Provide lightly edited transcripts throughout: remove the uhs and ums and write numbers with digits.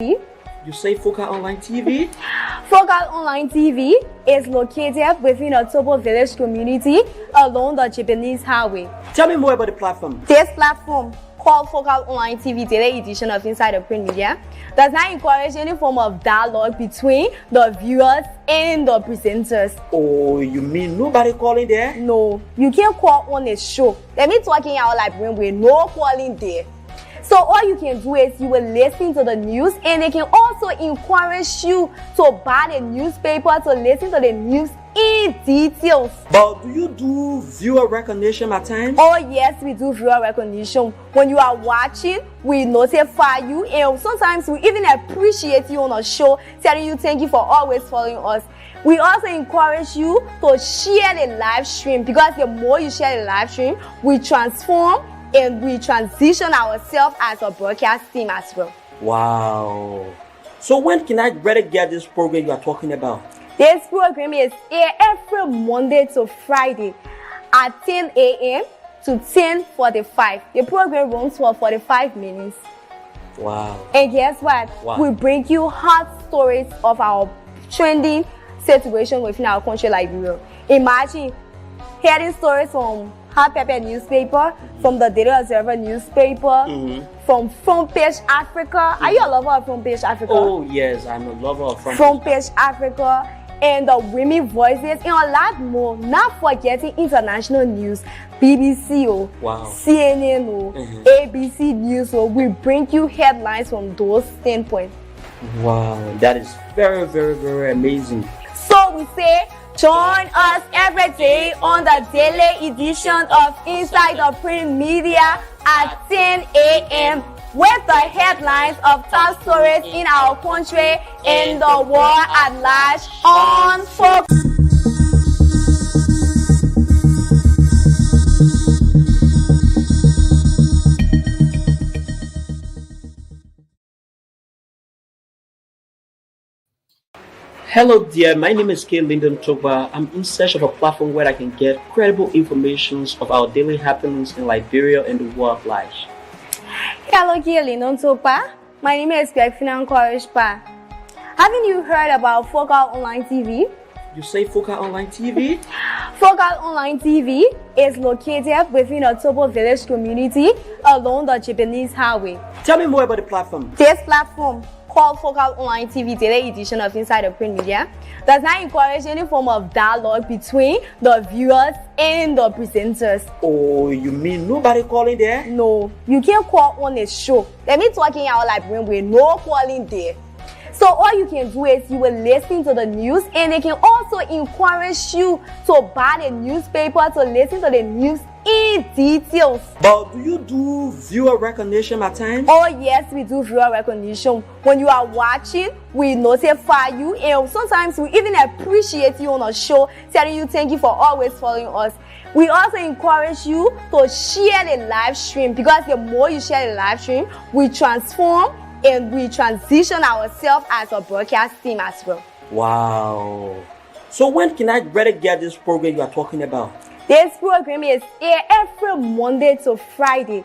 You say Focal Online TV? Focal Online TV is located within a Tobo village community along the Japanese highway. Tell me more about the platform. This platform, called Focal Online TV Daily Edition of Inside the Print Media, does not encourage any form of dialogue between the viewers and the presenters. Oh, you mean nobody calling there? No, you can't call on a show. Let me talking out like when we're no calling there. So all you can do is you will listen to the news, and they can also encourage you to buy the newspaper to listen to the news in details. But do you do viewer recognition at times? Oh yes, we do viewer recognition. When you are watching, we notify you, and sometimes we even appreciate you on a show, telling you thank you for always following us. We also encourage you to share the live stream, because the more you share the live stream, we transform and we transition ourselves as a broadcast team as well. Wow. So when can I better get this program you are talking about? This program is aired every Monday to Friday at 10 a.m. to 10:45. The program runs for 45 minutes. Wow. And guess what? Wow. We bring you hot stories of our trending situation within our country, Liberia. Imagine hearing stories from Hot Pepper newspaper, from the Daily Observer newspaper, from Front Page Africa. Are you a lover of Front Page Africa? Oh yes, I'm a lover of Front Page Africa, and the Women Voices, and a lot more. Not forgetting international news, BBC, wow. CNN, ABC News. We bring you headlines from those standpoints. Wow, that is very, very, very amazing. So we say, join us every day on the daily edition of Inside the Print Media at 10 a.m. with the headlines of top stories in our country and the world at large on Focal. Hello dear, my name is K. Lyndon Toba. I'm in search of a platform where I can get credible information of our daily happenings in Liberia and the world at large. Hello, K. Lyndon Toba. My name is Greg Courage. Haven't you heard about Focal Online TV? You say Focal Online TV? Focal Online TV is located within a Tobo village community along the Japanese highway. Tell me more about the platform. This platform, called Focal Online TV Daily Edition of Inside the Print Media, does not encourage any form of dialogue between the viewers and the presenters. Oh, you mean nobody calling there? No, you can't call on a show. Let me talking out like when we're no calling there. So all you can do is you will listen to the news, and they can also encourage you to buy the newspaper to listen to the news in details. But do you do viewer recognition at times? Oh yes, we do viewer recognition. When you are watching, we notify you, and sometimes we even appreciate you on a show, telling you thank you for always following us. We also encourage you to share the live stream, because the more you share the live stream, we transform and we transition ourselves as a broadcast team as well. Wow. So when can I better get this program you are talking about? This program is aired every Monday to Friday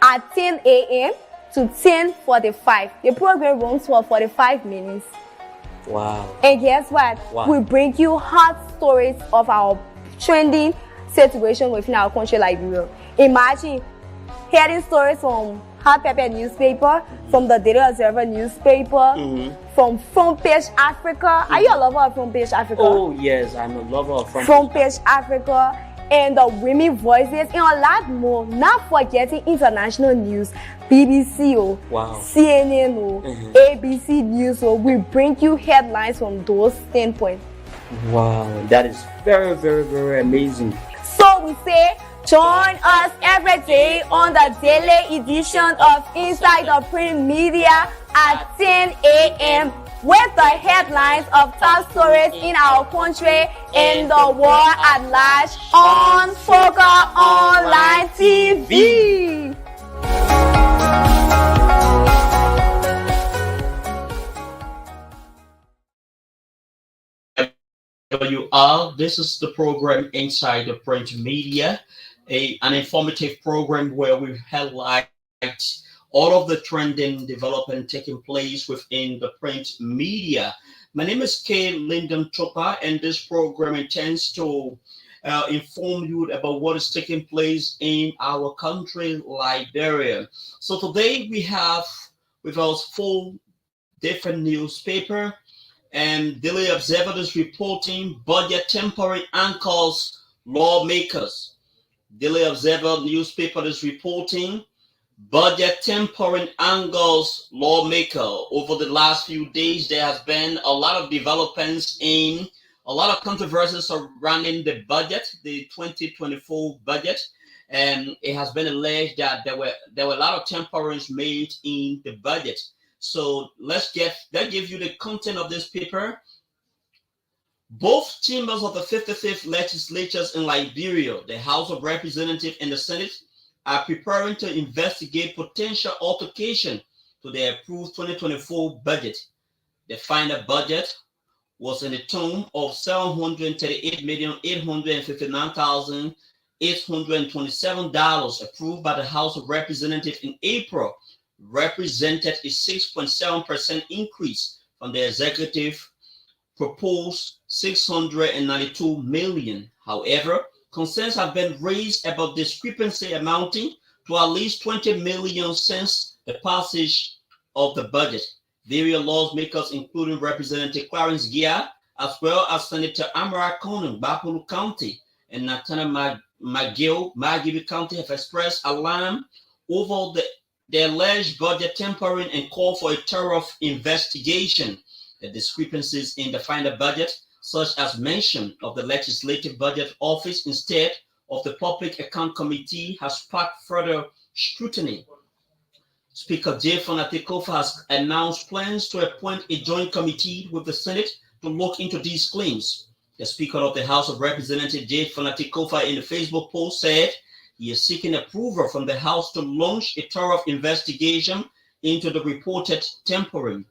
at 10 a.m. to 10:45. The program runs for 45 minutes. Wow. And guess what? Wow. We bring you hot stories of our trending situation within our country, Liberia. Imagine hearing stories from Hot Pepper newspaper, from the Daily Observer newspaper, from Front Page Africa. Are you a lover of Front Page Africa? Oh yes, I'm a lover of Front Page Africa, and the Women Voices, and a lot more. Not forgetting international news, BBC, wow. CNN, ABC News. We bring you headlines from those standpoints. Wow, that is very, very, very amazing. So we say, join us every day on the daily edition of Inside the Print Media at 10 a.m. with the headlines of top stories in our country and the world at large on Focal Online TV. This is the program Inside the Print Media, an informative program where we highlight all of the trending development taking place within the print media. My name is K. Lyndon Topa, and this program intends to inform you about what is taking place in our country, Liberia. So today we have with us four different newspaper, and Daily Observer is reporting budget temporary anchors lawmakers. Daily Observer newspaper is reporting budget tempering angles lawmaker. Over the last few days, there has been a lot of developments in a lot of controversies surrounding the budget, the 2024 budget, and it has been alleged that there were a lot of temperings made in the budget. So let's give you the content of this paper. Both chambers of the 55th legislatures in Liberia, the House of Representatives and the Senate, are preparing to investigate potential altercation to the approved 2024 budget. The final budget was in the tune of $738,859,827 approved by the House of Representatives in April, represented a 6.7% increase from the executive proposed $692 million. However, concerns have been raised about discrepancy amounting to at least $20 million since the passage of the budget. Various lawmakers, including Representative Clarence Gia, as well as Senator Amara Conan, Bapulu County, and Nathaniel McGill, Margibi County, have expressed alarm over the alleged budget tampering and call for a thorough investigation. The discrepancies in the final budget, such as mention of the Legislative Budget Office instead of the Public Account Committee, has sparked further scrutiny. Speaker Jay Fonatikofa has announced plans to appoint a joint committee with the Senate to look into these claims. The Speaker of the House of Representatives, Jay Fonatikofa, in a Facebook post said he is seeking approval from the House to launch a thorough investigation into the reported tampering.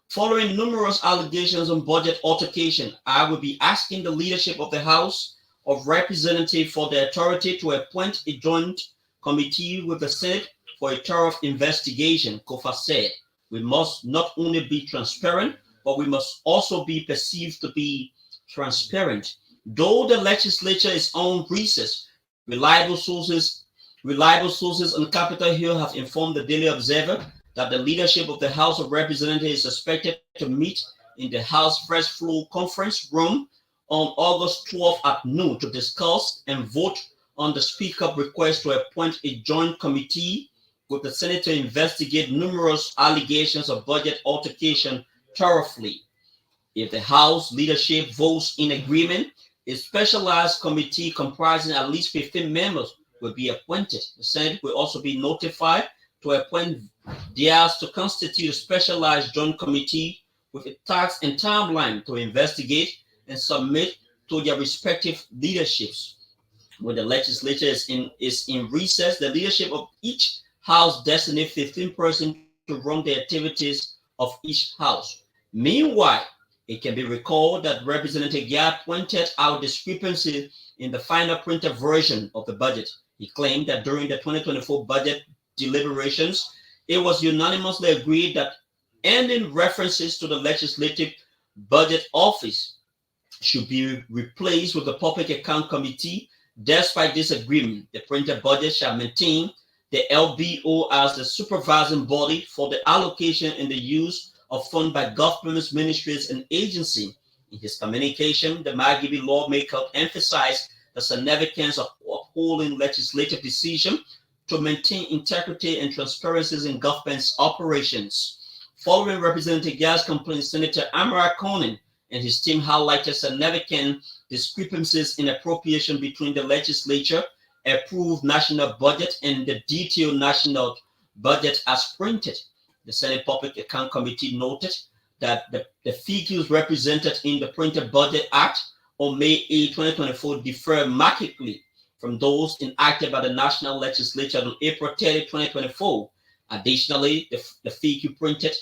Following numerous allegations on budget altercation, I will be asking the leadership of the House of Representatives for the authority to appoint a joint committee with the Senate for a thorough investigation, Kofa said. We must not only be transparent, but we must also be perceived to be transparent. Though the legislature is on recess, reliable sources on Capitol Hill have informed the Daily Observer that the leadership of the House of Representatives is expected to meet in the House First Floor Conference Room on August 12th at noon to discuss and vote on the Speaker's request to appoint a joint committee with the Senate to investigate numerous allegations of budget altercation thoroughly. If the House leadership votes in agreement, a specialized committee comprising at least 15 members will be appointed. The Senate will also be notified to appoint theirs to constitute a specialized joint committee with a task and timeline to investigate and submit to their respective leaderships. When the legislature is in recess, the leadership of each house designates 15 persons to run the activities of each house. Meanwhile, it can be recalled that Representative Yap pointed out discrepancy in the final printed version of the budget. He claimed that during the 2024 budget deliberations, it was unanimously agreed that ending references to the Legislative Budget Office should be replaced with the Public Account Committee. Despite this agreement, the printed budget shall maintain the LBO as the supervising body for the allocation and the use of funds by governments, ministries, and agencies. In his communication, the Margibi lawmaker emphasized the significance of upholding legislative decision to maintain integrity and transparency in government's operations. Following Representative Gia's complaint, Senator Amara Conan and his team highlighted significant discrepancies in appropriation between the legislature approved national budget and the detailed national budget as printed. The Senate Public Account Committee noted that the figures represented in the Printed Budget Act on May 8, 2024 differ markedly from those enacted by the National Legislature on April 30, 2024. Additionally, the figure printed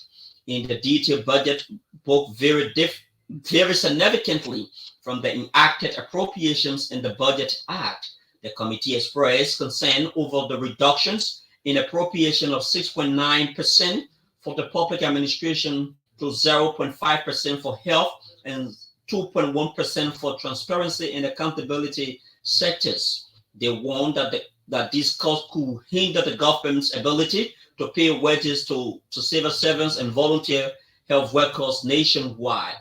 in the detailed budget book vary significantly from the enacted appropriations in the Budget Act. The committee expressed concern over the reductions in appropriation of 6.9% for the public administration to 0.5% for health and 2.1% for transparency and accountability sectors. They warned that these cuts could hinder the government's ability to pay wages to civil servants and volunteer health workers nationwide.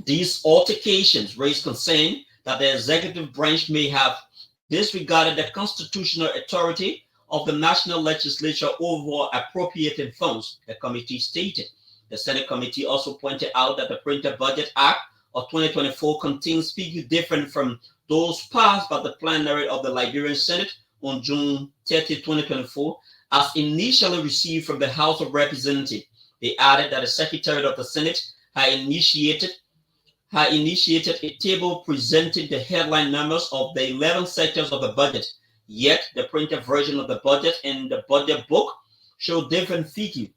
These altercations raise concern that the executive branch may have disregarded the constitutional authority of the national legislature over appropriating funds, the committee stated. The Senate committee also pointed out that the Printed Budget Act of 2024 contains figures different from those passed by the plenary of the Liberian Senate on June 30, 2024, as initially received from the House of Representatives. They added that the Secretary of the Senate had initiated a table presenting the headline numbers of the 11 sectors of the budget. Yet, the printed version of the budget and the budget book show different figures.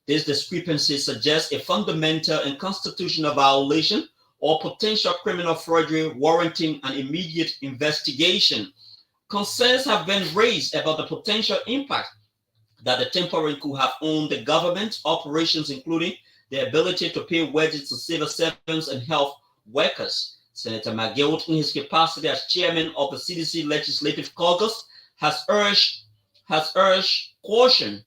This discrepancy suggests a fundamental and constitutional violation or potential criminal forgery warranting an immediate investigation. Concerns have been raised about the potential impact that the tampering could have on the government's operations, including the ability to pay wages to civil servants and health workers. Senator McGill, in his capacity as chairman of the CDC Legislative Caucus, has urged caution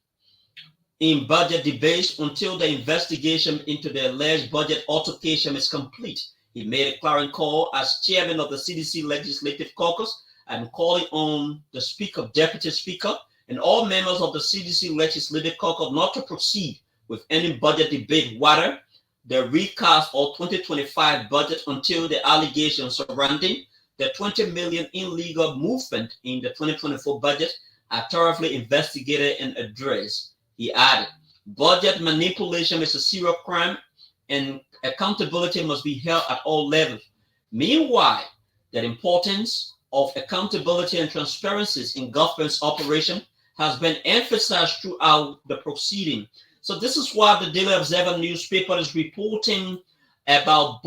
in budget debates until the investigation into the alleged budget altercation is complete. He made a clarion call as chairman of the CDC Legislative Caucus and calling on the Speaker, Deputy Speaker, and all members of the CDC Legislative Caucus not to proceed with any budget debate, rather the recast or 2025 budget until the allegations surrounding the 20 million illegal movement in the 2024 budget are thoroughly investigated and addressed. He added, budget manipulation is a serious crime and accountability must be held at all levels. Meanwhile, the importance of accountability and transparencies in government's operation has been emphasized throughout the proceeding. So this is why the Daily Observer newspaper is reporting about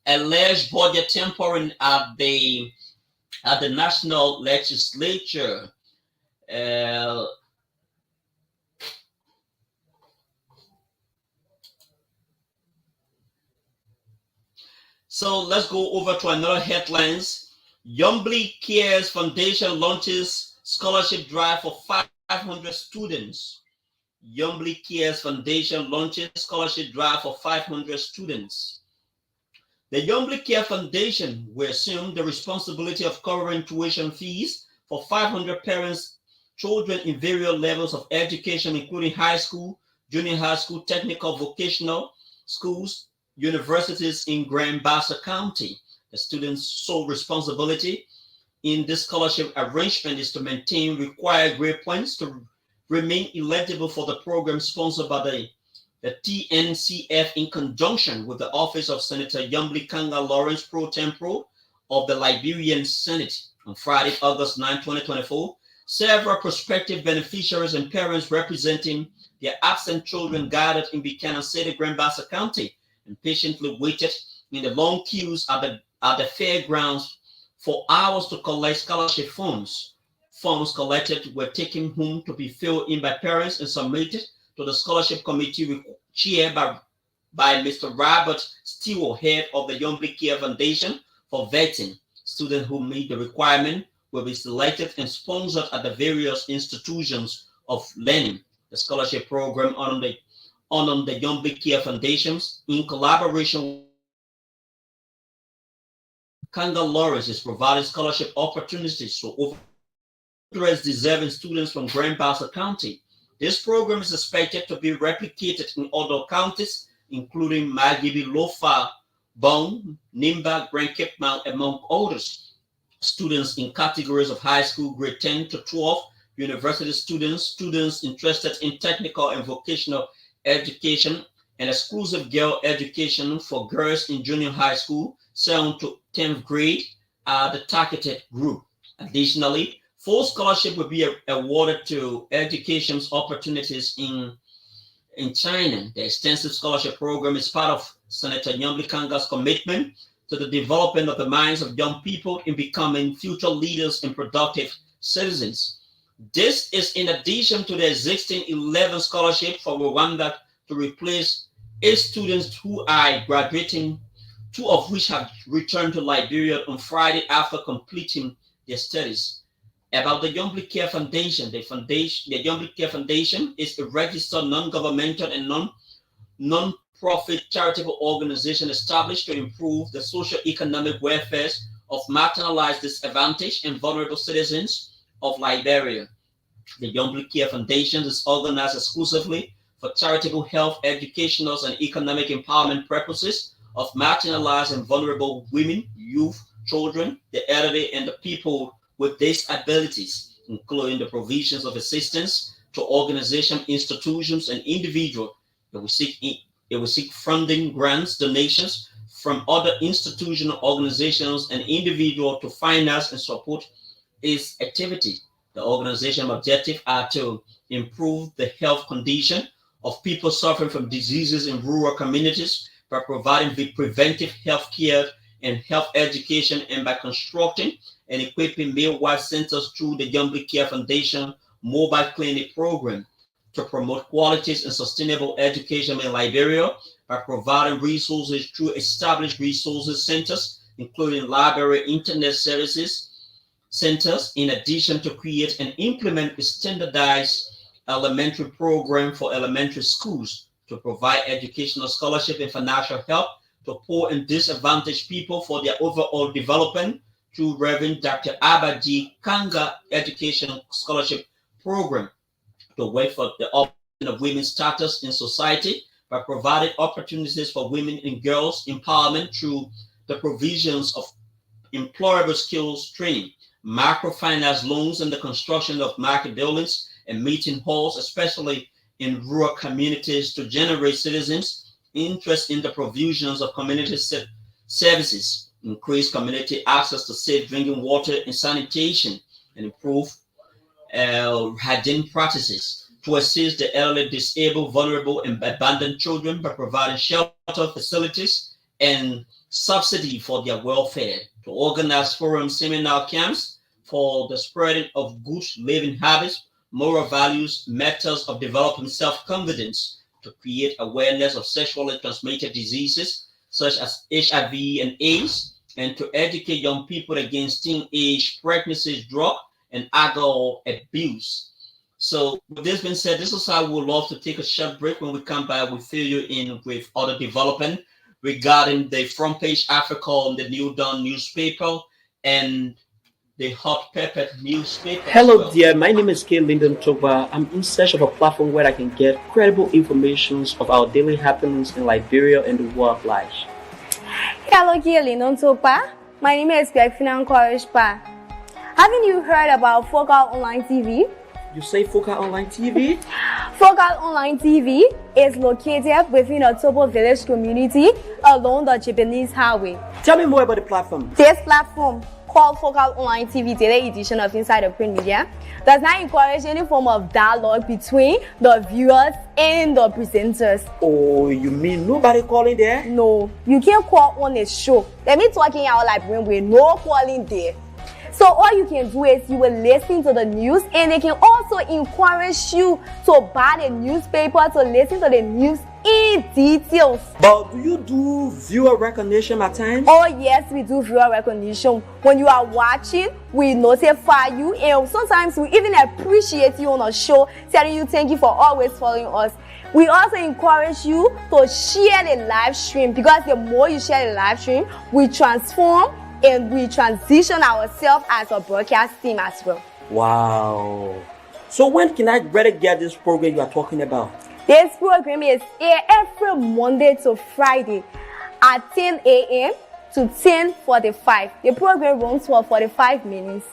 alleged budget tampering at the national legislature. So let's go over to another headlines. Yombly Cares Foundation launches scholarship drive for 500 students. Yombly Cares Foundation launches scholarship drive for 500 students. The Yombly Care Foundation will assume the responsibility of covering tuition fees for 500 parents, children in various levels of education, including high school, junior high school, technical vocational schools, universities in Grand Bassa County. The students' sole responsibility in this scholarship arrangement is to maintain required grade points to remain eligible for the program sponsored by the TNCF in conjunction with the Office of Senator Yombly Kanga Lawrence Pro Tempore of the Liberian Senate. On Friday, August 9, 2024, several prospective beneficiaries and parents representing their absent children gathered in Buchanan City, Grand Bassa County, and patiently waited in the long queues at the fairgrounds for hours to collect scholarship funds. Funds collected were taken home to be filled in by parents and submitted to the scholarship committee chaired by Mr. Robert Stewart, head of the Yombly Care Foundation, for vetting. Students who meet the requirement will be selected and sponsored at the various institutions of learning. The scholarship program on the Yombly Care Foundations, in collaboration with Kanga Lawrence, is providing scholarship opportunities to over 100 deserving students from Grand Bassa County. This program is expected to be replicated in other counties, including Magibi, Lofa, Bong, Nimba, Grand Cape Mount, among others. Students in categories of high school, grade 10 to 12, university students interested in technical and vocational education, and exclusive girl education for girls in junior high school, 7th to 10th grade are the targeted group. Additionally, full scholarship will be awarded to education opportunities in China. The extensive scholarship program is part of Senator Yombly Kanga's commitment to the development of the minds of young people in becoming future leaders and productive citizens. This is in addition to the existing 11 scholarships for Rwanda to replace 8 students who are graduating, 2 of which have returned to Liberia on Friday after completing their studies. About the Young Blood Care Foundation, the Young Blood Care Foundation is a registered non-governmental and non-profit charitable organization established to improve the socio-economic welfare of marginalized, disadvantaged, and vulnerable citizens of Liberia. The Young Blood Care Foundation is organized exclusively for charitable health, educational, and economic empowerment purposes of marginalized and vulnerable women, youth, children, the elderly, and the people with disabilities, including the provisions of assistance to organizations, institutions, and individuals. It will seek funding, grants, donations from other institutional organizations and individuals to finance and support its activity. The organization's objectives are to improve the health condition of people suffering from diseases in rural communities by providing the preventive health care and health education, and by constructing and equipping midwife centers through the Young Blood Care Foundation mobile clinic program to promote qualities and sustainable education in Liberia by providing resources through established resources centers, including library, internet services centers, in addition to create and implement a standardized elementary program for elementary schools to provide educational scholarship and financial help to poor and disadvantaged people for their overall development through Reverend Dr. Abaji Kanga Education Scholarship Program, to work for the upliftment of women's status in society by providing opportunities for women and girls empowerment through the provisions of employable skills training, microfinance loans, and the construction of market buildings and meeting halls, especially in rural communities, to generate citizens' interest in the provisions of community services, increase community access to safe drinking water and sanitation, and improve hygiene practices, to assist the elderly, disabled, vulnerable, and abandoned children by providing shelter facilities and subsidy for their welfare, to organize forum seminar camps for the spreading of good living habits, moral values, methods of developing self-confidence, to create awareness of sexually transmitted diseases such as HIV and AIDS, and to educate young people against teenage pregnancies, drug and alcohol abuse. So with this being said, this is how we would love to take a short break. When we come back, we'll fill you in with other development regarding the Front Page Africa, the New Dawn newspaper, and the Hot Pepper newspaper. Hello dear, my name is K. Lyndon Toba. I'm in search of a platform where I can get credible information of our daily happenings in Liberia and the world at large. Hello, K. Lyndon Toba. My name is Greg Courage Pa. Haven't you heard about Focal Online TV? You say Focal Online TV? Focal Online TV is located within a Tobo village community along the Japanese highway. Tell me more about the platform. This platform, called Focal Online TV Daily Edition of Inside the Print Media, does not encourage any form of dialogue between the viewers and the presenters. Oh, you mean nobody calling there? No, you can't call on a show. Let me talking out like when we're no calling there. So all you can do is you will listen to the news, and they can also encourage you to buy the newspaper to listen to the news in details. But do you do viewer recognition at times? Oh yes, we do viewer recognition. When you are watching, we notify you, and sometimes we even appreciate you on a show, telling you thank you for always following us. We also encourage you to share the live stream, because the more you share the live stream, we transform and we transition ourselves as a broadcast team as well. Wow. So when can I better get this program you are talking about? This program is aired every Monday to Friday at 10 a.m. to 10:45. The program runs for 45 minutes.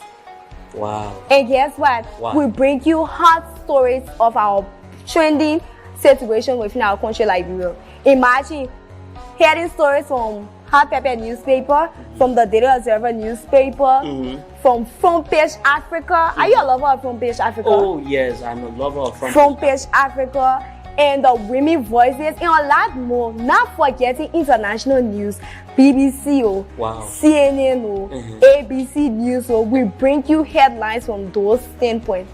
Wow. And guess what? Wow. We bring you hot stories of our trending situation within our country, Liberia. Imagine hearing stories from Hot Pepper newspaper, from the Daily Observer newspaper, from Front Page Africa. Are you a lover of Front Page Africa? Oh yes, I'm a lover of Front Page Africa, and the Women Voices, and a lot more. Not forgetting international news, BBC, wow. CNN, ABC News. We bring you headlines from those standpoints.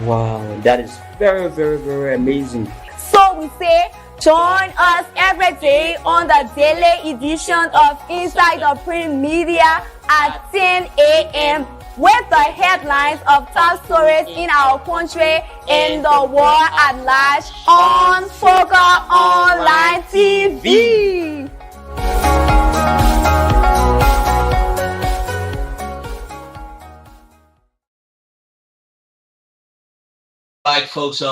Wow, that is very, very, very amazing. So we say, join us every day on the daily edition of Inside the Print Media at 10 a.m. with the headlines of top stories in our country and the world at large on Focus Online TV. Right, folks,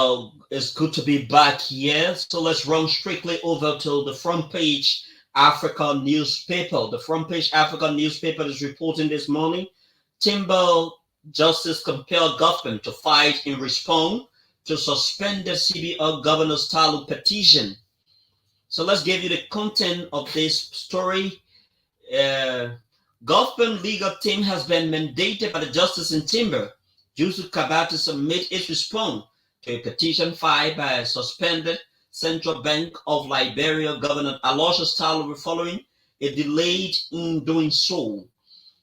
it's good to be back here. So let's run strictly over to the front page African newspaper. The front page African newspaper is reporting this morning. Timber Justice compelled government to fight in response to suspended CBL Governor's Talu petition. So let's give you the content of this story. Government legal team has been mandated by the Justice in Timber, Yusuf Kaba, to submit its response to a petition filed by a suspended Central Bank of Liberia Governor Aloysius Talu following a delay in doing so.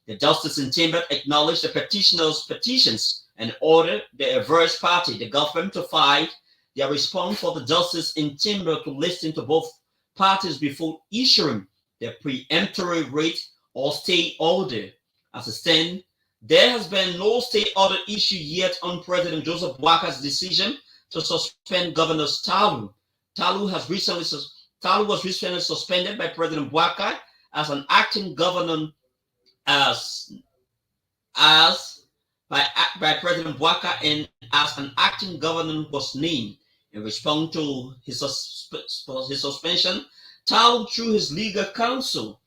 The Justice in Timber acknowledged the petitioner's petitions and ordered the adverse party, the government, to file their response for the Justice in Timber to listen to both parties before issuing the preemptory writ or stay order. As it stands, there has been no stay order issued yet on President Joseph Boakar's decision to suspend Governor Talu. Talu was recently suspended by President Boakar as an acting governor by President Boakar, and as an acting governor was named. In response to his suspension, Talu, through his legal counsel,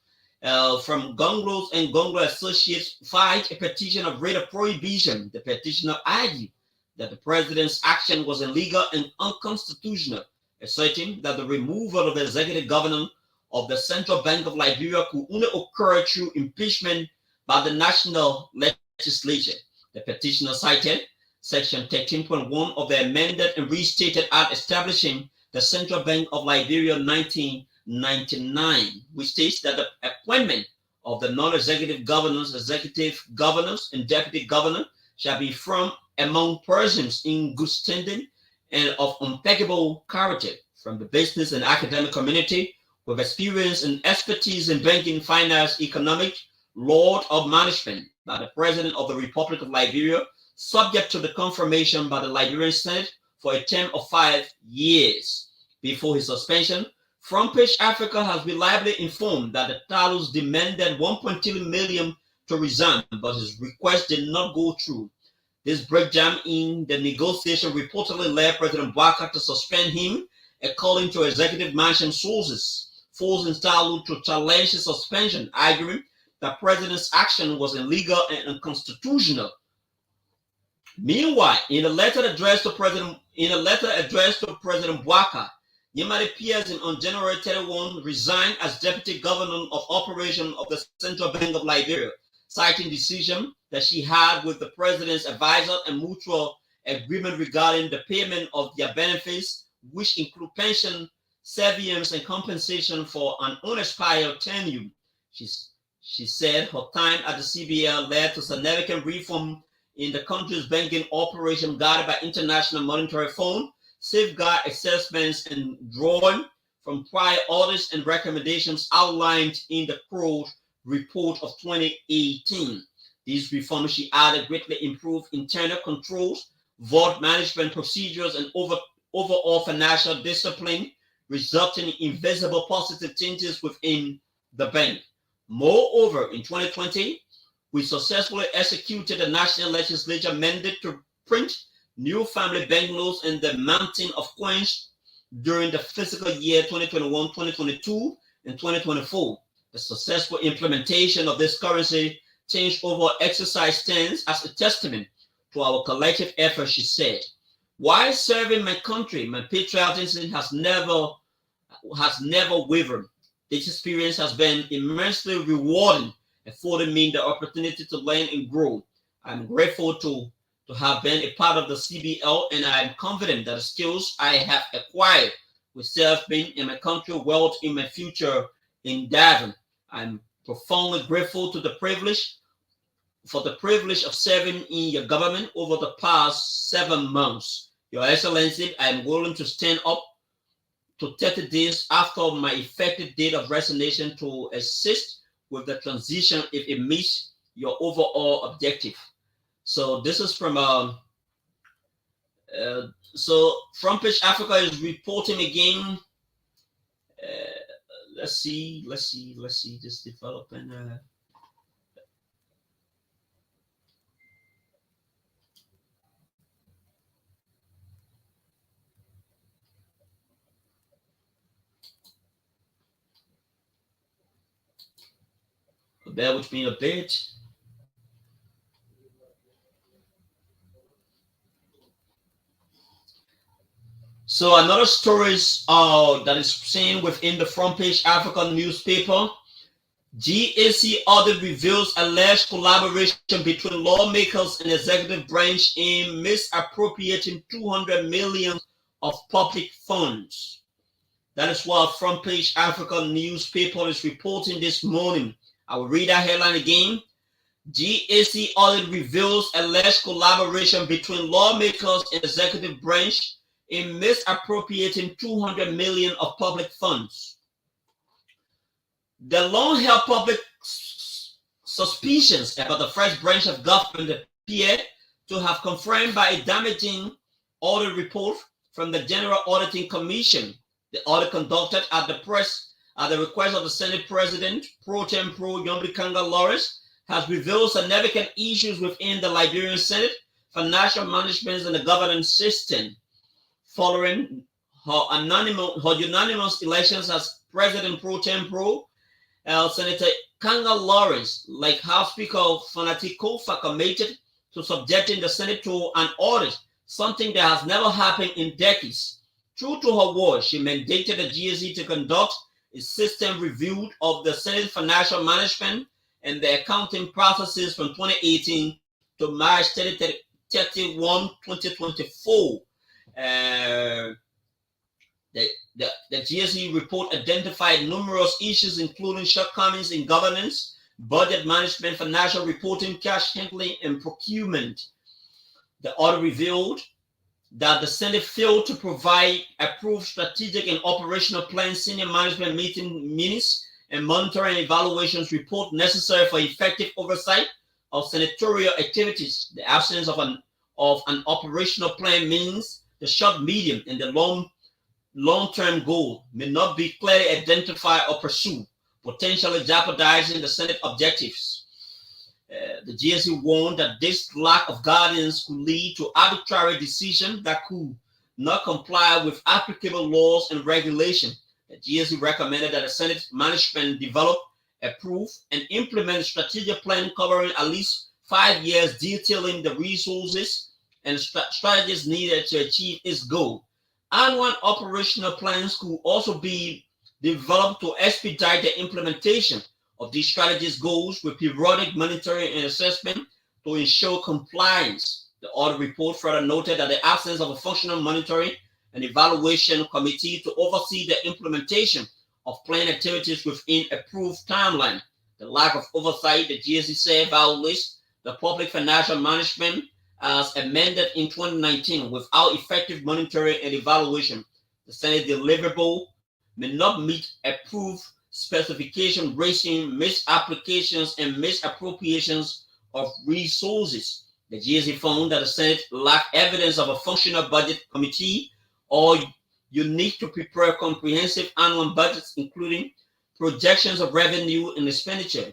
from Gonglos and Gonglo Associates, filed a petition of writ of prohibition. The petitioner argued that the president's action was illegal and unconstitutional, asserting that the removal of the executive governor of the Central Bank of Liberia could only occur through impeachment by the national legislature. The petitioner cited Section 13.1 of the amended and restated Act establishing the Central Bank of Liberia 1999, which states that the appointment of the non-executive governors, executive governors, and deputy governor shall be from among persons in good standing and of impeccable character from the business and academic community with experience and expertise in banking, finance, economic, law, or management by the President of the Republic of Liberia, subject to the confirmation by the Liberian Senate for a term of 5 years. Before his suspension, Front Page Africa has reliably informed that the Talus demanded 1.2 million to resign, but his request did not go through. This breakdown in the negotiation reportedly led President Boakar to suspend him, according to executive mansion sources, forcing Talu to challenge his suspension, arguing that president's action was illegal and unconstitutional. Meanwhile, in a letter addressed to President Boakar, Yemade Pearson on January 31 resigned as deputy governor of operation of the Central Bank of Liberia, citing decision that she had with the president's advisor and mutual agreement regarding the payment of their benefits, which include pension, severance, and compensation for an unexpired tenure. She said her time at the CBL led to significant reform in the country's banking operation guided by International Monetary Fund, safeguard assessments, and drawing from prior orders and recommendations outlined in the Crow report of 2018. These reforms, she added, greatly improved internal controls, vault management procedures, and overall financial discipline, resulting in visible positive changes within the bank. Moreover, in 2020, we successfully executed the national legislature mandate to print new family banknotes in the mountain of coins during the fiscal year 2021, 2022, and 2024. The successful implementation of this currency change over exercise stands as a testament to our collective effort, she said. While serving my country, my patriotism has never wavered. This experience has been immensely rewarding, affording me the opportunity to learn and grow. I'm grateful to have been a part of the CBL, and I am confident that the skills I have acquired will serve me and my country well in my future endeavor. I'm profoundly grateful to the privilege for the privilege of serving in your government over the past 7 months. Your Excellency, I am willing to stand up to 30 days after my effective date of resignation to assist with the transition if it meets your overall objective. So this is from so Front Page Africa is reporting again. Let's see this developing. Bear with me a bit. So another story that is seen within the Front Page Africa newspaper. GAC audit reveals alleged collaboration between lawmakers and executive branch in misappropriating 200 million of public funds. That is what Front Page Africa newspaper is reporting this morning. I will read that headline again. GAC audit reveals alleged collaboration between lawmakers and executive branch in misappropriating 200 million of public funds. The long-held public suspicions about the first branch of government appear to have confirmed by a damaging audit report from the General Auditing Commission. The audit conducted at the request of the Senate President Pro Tempore Yombi Kanga Lawrence has revealed significant issues within the Liberian Senate, financial management, and the governance system. Following her unanimous elections as President Pro Tempore, Senator Kanga Lawrence, like House Speaker Fanati Kofa, committed to subjecting the Senate to an audit, something that has never happened in decades. True to her word, she mandated the GSE to conduct a system review of the Senate financial management and the accounting processes from 2018 to March 31, 2024. The GSE report identified numerous issues, including shortcomings in governance, budget management, financial reporting, cash handling, and procurement. The audit revealed that the Senate failed to provide approved strategic and operational plans, senior management meeting minutes, and monitoring evaluations report necessary for effective oversight of senatorial activities. The absence of an operational plan means the short, medium, and the long-term goal may not be clearly identified or pursued, potentially jeopardizing the Senate objectives. The GSE warned that this lack of guidance could lead to arbitrary decisions that could not comply with applicable laws and regulations. The GSE recommended that the Senate management develop, approve, and implement a strategic plan covering at least 5 years, detailing the resources and strategies needed to achieve its goal. Annual operational plans could also be developed to expedite the implementation of these strategies goals with periodic monitoring and assessment to ensure compliance. The audit report further noted that the absence of a functional monitoring and evaluation committee to oversee the implementation of planned activities within approved timeline. The lack of oversight, the GSE said, violates the public financial management as amended in 2019 without effective monitoring and evaluation. The Senate deliverable may not meet approved specification, raising misapplications and misappropriations of resources. The GSE found that the Senate lacked evidence of a functional budget committee or unit to prepare comprehensive annual budgets, including projections of revenue and expenditure.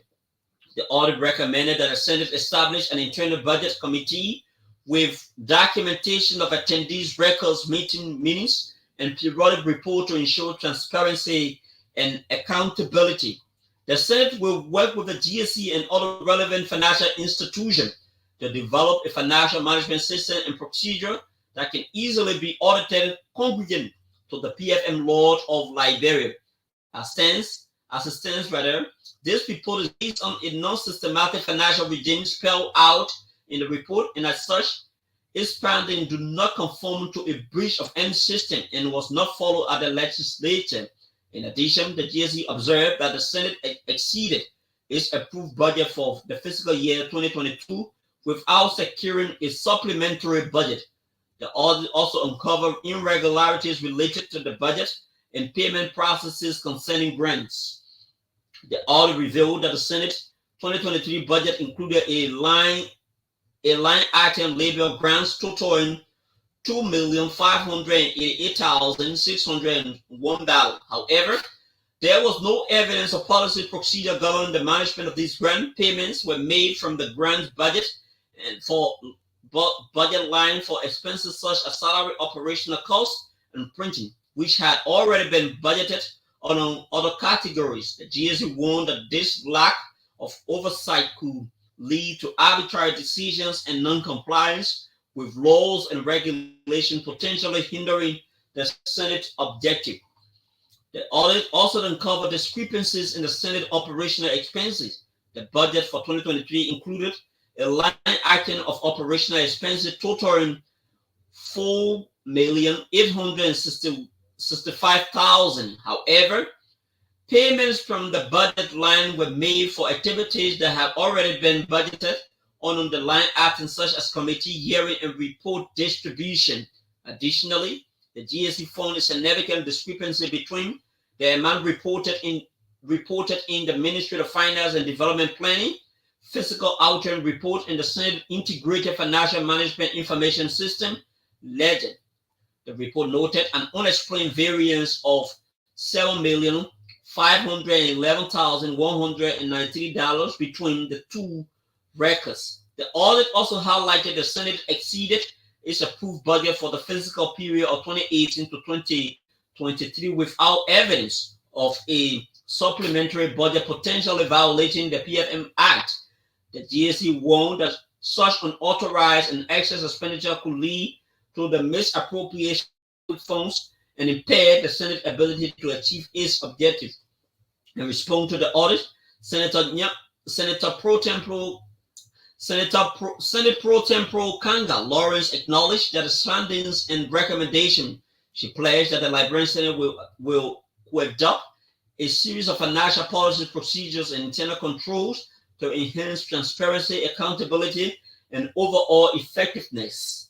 The audit recommended that the Senate establish an internal budget committee with documentation of attendees' records, meeting minutes, and periodic report to ensure transparency and accountability. The Senate will work with the GSE and other relevant financial institutions to develop a financial management system and procedure that can easily be audited congruent to the PFM law of Liberia. As it stands, this report is based on a non-systematic financial regime spelled out in the report, and as such, its findings do not conform to a breach of any system and was not followed at the legislature. In addition, the GSE observed that the Senate exceeded its approved budget for the fiscal year 2022 without securing a supplementary budget. The audit also uncovered irregularities related to the budget and payment processes concerning grants. The audit revealed that the Senate 2023 budget included a line item labeled grants totaling $2,588,601. However, there was no evidence or policy procedure governing the management of these grant payments were made from the grants budget and for budget line for expenses such as salary, operational costs, and printing, which had already been budgeted on other categories. The GSE warned that this lack of oversight could lead to arbitrary decisions and non-compliance with laws and regulation, potentially hindering the Senate objective. The audit also uncovered discrepancies in the Senate operational expenses. The budget for 2023 included a line item of operational expenses totaling $4,865,000. However, payments from the budget line were made for activities that have already been budgeted on the line items such as committee hearing and report distribution. Additionally, the GSE found a significant discrepancy between the amount reported in the Ministry of Finance and Development Planning Fiscal Outturn Report in the Senate Integrated Financial Management Information System, LEGED. The report noted an unexplained variance of $7,511,193 between the two records. The audit also highlighted the Senate exceeded its approved budget for the fiscal period of 2018 to 2023 without evidence of a supplementary budget potentially violating the PFM Act. The GSE warned that such unauthorized and excess expenditure could lead to the misappropriation of funds and impair the Senate's ability to achieve its objective. In response to the audit, Senate Pro Tempore Kanga Lawrence acknowledged that the findings and recommendation. She pledged that the Liberian Senate will adopt a series of financial policy procedures and internal controls to enhance transparency, accountability, and overall effectiveness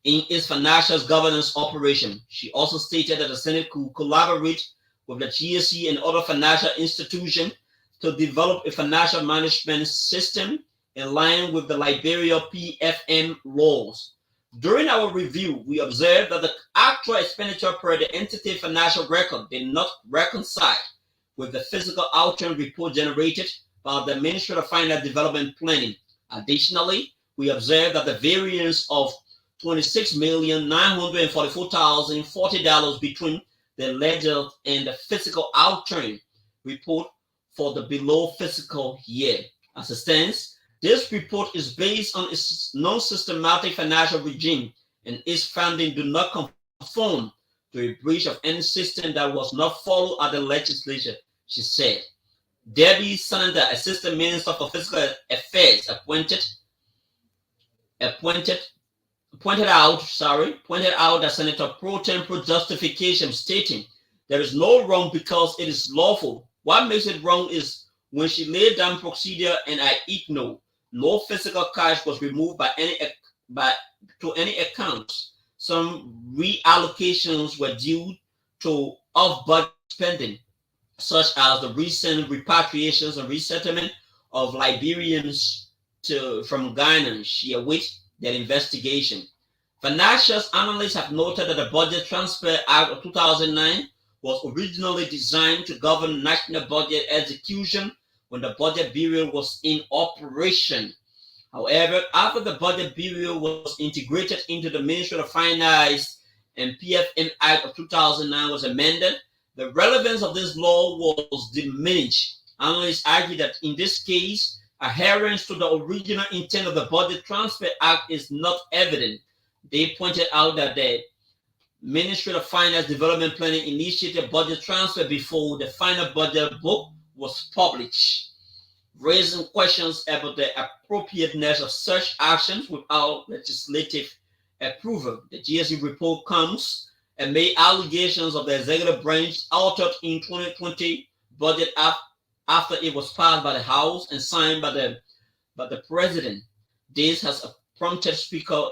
in its financial governance operation. She also stated that the Senate could collaborate with the GSE and other financial institutions to develop a financial management system in line with the Liberia PFM laws. During our review, we observed that the actual expenditure per the entity financial record did not reconcile with the fiscal outturn report generated by the Ministry of Finance Development Planning. Additionally, we observed that the variance of $26,944,040 between the ledger and the fiscal outturn report for the below fiscal year. As it stands, this report is based on its non-systematic financial regime, and its findings do not conform to a breach of any system that was not followed at the legislature, she said. Debbie Sander, Assistant Minister for Fiscal Affairs, pointed out that Senator Pro Tempore justification stating there is no wrong because it is lawful. What makes it wrong is when she laid down procedure and I ignore. No physical cash was removed to any accounts. Some reallocations were due to off-budget spending, such as the recent repatriations and resettlement of Liberians from Ghana. She awaits their investigation. Financial analysts have noted that the Budget Transfer Act of 2009 was originally designed to govern national budget execution when the Budget Bureau was in operation. However, after the Budget Bureau was integrated into the Ministry of Finance and PFM Act of 2009 was amended, the relevance of this law was diminished. Analysts argue that in this case, adherence to the original intent of the Budget Transfer Act is not evident. They pointed out that the Ministry of Finance Development Planning initiated budget transfer before the final budget book was published, raising questions about the appropriateness of such actions without legislative approval. The GSE report comes and made allegations of the executive branch altered in 2020 Budget Act after it was passed by the House and signed by the President. This has prompted Speaker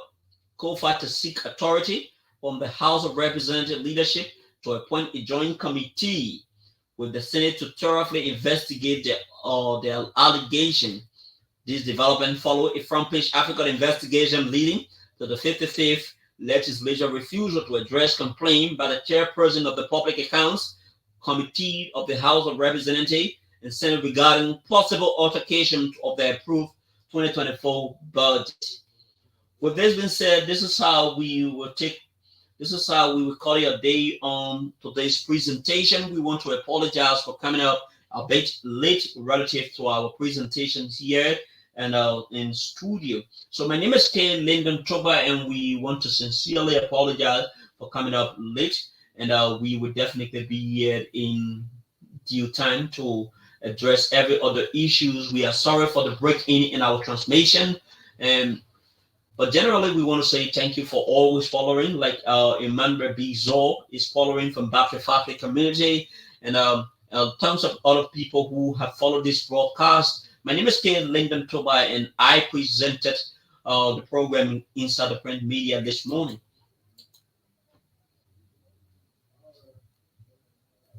Kofa to seek authority from the House of Representative leadership to appoint a joint committee with the Senate to thoroughly investigate the allegation. This development followed a front-page African investigation leading to the 55th legislature refusal to address complaint by the chairperson of the Public Accounts Committee of the House of Representatives and Senate regarding possible altercation of the approved 2024 budget. With this being said, this is how we will call it a day on today's presentation. We want to apologize for coming up a bit late relative to our presentations here and in studio. So my name is Ken Lyndon Toba, and we want to sincerely apologize for coming up late. And we will definitely be here in due time to address every other issues. We are sorry for the break in our transmission. But generally, we want to say thank you for always following. Like Emmanuel B. Zor is following from Baptist Family Community, and tons of other people who have followed this broadcast. My name is Ken Lyndon Toba, and I presented the program inside the print media this morning.